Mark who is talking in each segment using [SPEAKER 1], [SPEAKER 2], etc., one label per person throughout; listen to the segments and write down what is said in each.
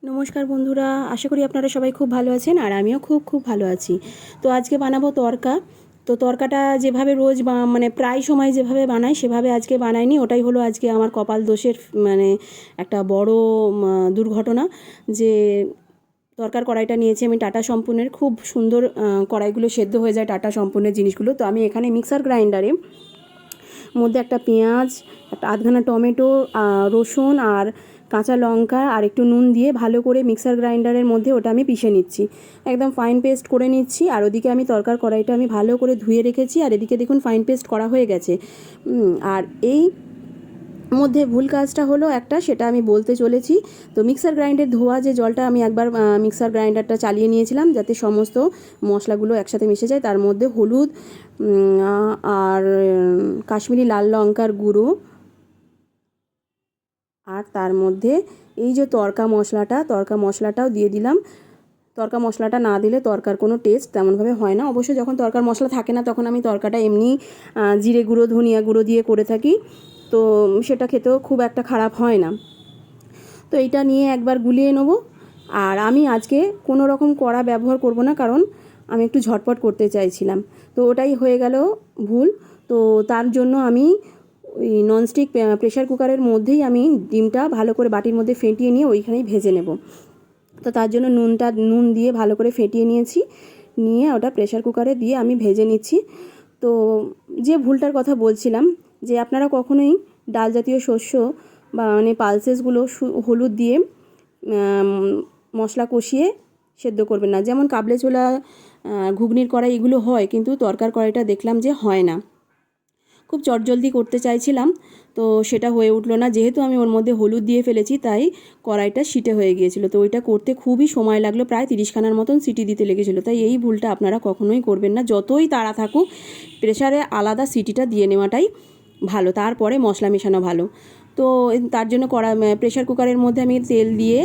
[SPEAKER 1] নমস্কার বন্ধুরা, আশা করি আপনারা সবাই খুব ভালো আছেন আর আমিও খুব ভালো আছি। তো আজকে বানাবো তড়কা। তো তড়কাটা যেভাবে রোজ মানে প্রায় সময় যেভাবে বানাই সেভাবে আজকে বানাইনি। ওটাই হলো আজকে আমার কপাল দোষের মানে একটা বড় দুর্ঘটনা। যে তড়কার কড়াইটা নিয়েছি আমি টাটা সম্পূর্ণের, খুব সুন্দর কড়াইগুলো সেদ্ধ হয়ে যায় টাটা সম্পূর্ণের জিনিসগুলো। তো আমি এখানে মিক্সার গ্রাইন্ডারে মধ্যে একটা পেঁয়াজ, একটা আধখানা টমেটো, রসুন আর কাঁচা লঙ্কা আর একটু নুন দিয়ে ভালো করে মিক্সার গ্রাইন্ডারের মধ্যে ওটা আমি পিষে নিচ্ছি, একদম ফাইন পেস্ট করে নিচ্ছি। আর ওদিকে আমি তড়কার কড়াইটা আমি ভালো করে ধুয়ে রেখেছি, আর এদিকে দেখুন ফাইন পেস্ট করা হয়ে গেছে। আর এই মধ্যে ভুল কাজটা হলো একটা, সেটা আমি বলতে চলেছি। তো মিক্সার গ্রাইন্ডার ধোয়া যে জলটা আমি একবার মিক্সার গ্রাইন্ডারটা চালিয়ে নিয়েছিলাম যাতে সমস্ত মশলাগুলো একসাথে মিশে যায়। তার মধ্যে হলুদ আর কাশ্মীরি লাল লঙ্কার গুঁড়ো, আর তার মধ্যে এই যে তড়কা মশলাটাও দিয়ে দিলাম। তড়কা মশলাটা না দিলে তড়কার কোনো টেস্ট তেমনভাবে হয় না। অবশ্য যখন তড়কার মশলা থাকে না তখন আমি তড়কাটা এমনি জিরে গুঁড়ো, ধনিয়া গুঁড়ো দিয়ে করে থাকি, তো সেটা খেতেও খুব একটা খারাপ হয় না। তো এইটা নিয়ে একবার গুলিয়ে নেব। আর আমি আজকে কোনো রকম কড়া ব্যবহার করব না, কারণ আমি একটু ঝটপট করতে চাইছিলাম। তো ওটাই হয়ে গেল ভুল। তো তার জন্য আমি ওই ননস্টিক প্রেশার কুকারের মধ্যেই আমি ডিমটা ভালো করে বাটির মধ্যে ফেটিয়ে নিয়ে ওইখানেই ভেজে নেব। তো তার জন্য নুন দিয়ে ভালো করে ফেটিয়ে নিয়েছি, নিয়ে ওটা প্রেশার কুকারে দিয়ে আমি ভেজে নিচ্ছি। তো যে ভুলটার কথা বলছিলাম, যে আপনারা কখনোই ডাল জাতীয় শস্য বা মানে পালসেসগুলো হলুদ দিয়ে মশলা কষিয়ে সেদ্ধ করবেন না। যেমন কাবলে ছোলা, ঘুগনির কড়াই এগুলো হয়, কিন্তু তরকার কড়াইটা দেখলাম যে হয় না। খুব চটজলদি করতে চাইছিলাম, তো সেটা হয়ে উঠলো না। যেহেতু আমি ওর মধ্যে হলুদ দিয়ে ফেলেছি তাই কড়াইটা সিটে হয়ে গিয়েছিল। তো ওইটা করতে খুবই সময় লাগলো, প্রায় 30খানার মতন সিটি দিতে লেগেছিলো। তাই এই ভুলটা আপনারা কখনোই করবেন না। যতই তাড়া থাকুক প্রেশারে আলাদা সিটিটা দিয়ে নেওয়াটাই ভালো, তারপরে মশলা মেশানো ভালো। তো তার জন্য প্রেশার কুকারের মধ্যে আমি তেল দিয়ে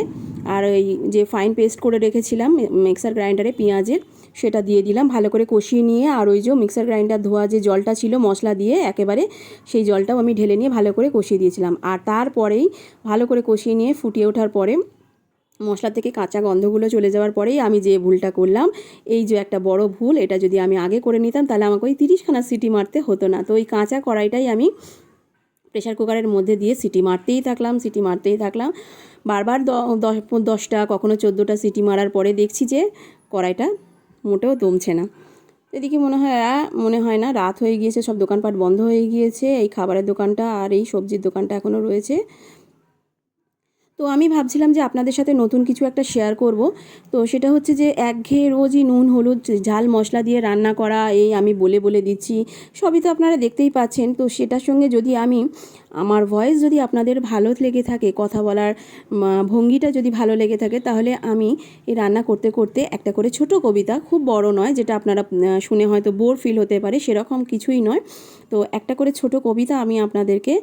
[SPEAKER 1] আর ওই যে ফাইন পেস্ট করে রেখেছিলাম মিক্সার গ্রাইন্ডারে পেঁয়াজের, সেটা দিয়ে দিলাম, ভালো করে কষিয়ে নিয়ে। আর ওই যে মিক্সার গ্রাইন্ডার ধোয়া যে জলটা ছিল মশলা দিয়ে একেবারে, সেই জলটাও আমি ঢেলে নিয়ে ভালো করে কষিয়ে দিয়েছিলাম। আর তারপরেই ভালো করে কষিয়ে নিয়ে ফুটিয়ে ওঠার পরে মশলা থেকে কাঁচা গন্ধগুলো চলে যাওয়ার পরেই আমি যে ভুলটা করলাম, এই যে একটা বড় ভুল, এটা যদি আমি আগে করে নিতাম তাহলে আমাকে ওই 30খানা সিটি মারতে হতো না। তো ওই কাঁচা কড়াইটাই আমি প্রেশার কুকারের মধ্যে দিয়ে সিটি মারতেই থাকলাম। বারবার 10টা কখনো 14টা সিটি মারার পরে দেখছি যে কড়াইটা মোটেও দমছে না। এদিকে মনে হয় না রাত হয়ে গিয়েছে, সব দোকানপাট বন্ধ হয়ে গিয়েছে, এই খাবারের দোকানটা আর এই সবজির দোকানটা এখনও রয়েছে। তো আমি ভাবছিলাম যে আপনাদের সাথে নতুন কিছু একটা শেয়ার করব। তো সেটা হচ্ছে যে একঘেয়ে রোজই নুন হলুদ ঝাল মশলা দিয়ে রান্না করা, এই আমি বলে দিচ্ছি, সবই তো আপনারা দেখতেই পাচ্ছেন। তো সেটার সঙ্গে যদি আমি আমার ভয়েস যদি আপনাদের ভালো লেগে থাকে, কথা বলার ভঙ্গিটা যদি ভালো লেগে থাকে, তাহলে আমি এই রান্না করতে করতে একটা করে ছোট কবিতা, খুব বড় নয়, যেটা আপনারা শুনে হয়তো বোর ফিল হতে পারে, সেরকম কিছুই নয়। তো একটা করে ছোট কবিতা আমি আপনাদেরকে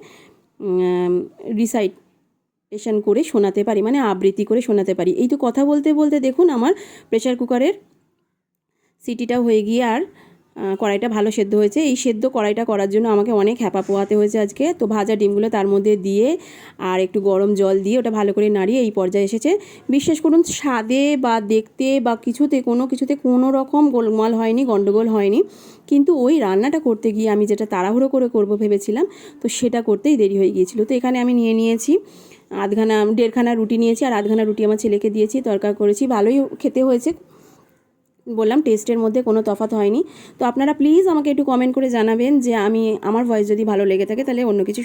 [SPEAKER 1] রিসাইটেশন করে শোনাতে পারি, মানে আবৃত্তি করে শোনাতে পারি। এই তো কথা বলতে বলতে দেখুন আমার প্রেশার কুকারের সিটিটাও হয়ে গিয়ে আর কড়াইটা ভালো সেদ্ধ হয়েছে। এই সেদ্ধ কড়াইটা করার জন্য আমাকে অনেক হ্যাপা পোহাতে হয়েছে আজকে। তো ভাজা ডিমগুলো তার মধ্যে দিয়ে আর একটু গরম জল দিয়ে ওটা ভালো করে নাড়িয়ে এই পর্যায়ে এসেছে। বিশ্বাস করুন, স্বাদে বা দেখতে বা কিছুতে কোনো রকম গোলমাল হয়নি, গন্ডগোল হয়নি। কিন্তু ওই রান্নাটা করতে গিয়ে আমি যেটা তাড়াহুড়ো করে করবো ভেবেছিলাম, তো সেটা করতেই দেরি হয়ে গিয়েছিল। তো এখানে আমি নিয়েছি 1.5খানা রুটি নিয়েছি, আর 1/2খানা রুটি আমার ছেলেকে দিয়েছি, তরকারি করেছি, ভালোই খেতে হয়েছে। বললাম টেস্টের মধ্যে কোনো তফাৎ হয়নি। তো আপনারা প্লিজ আমাকে একটু কমেন্ট করে জানাবেন যে আমার ভয়েস যদি ভালো লেগে থাকে তাহলে অন্য কিছু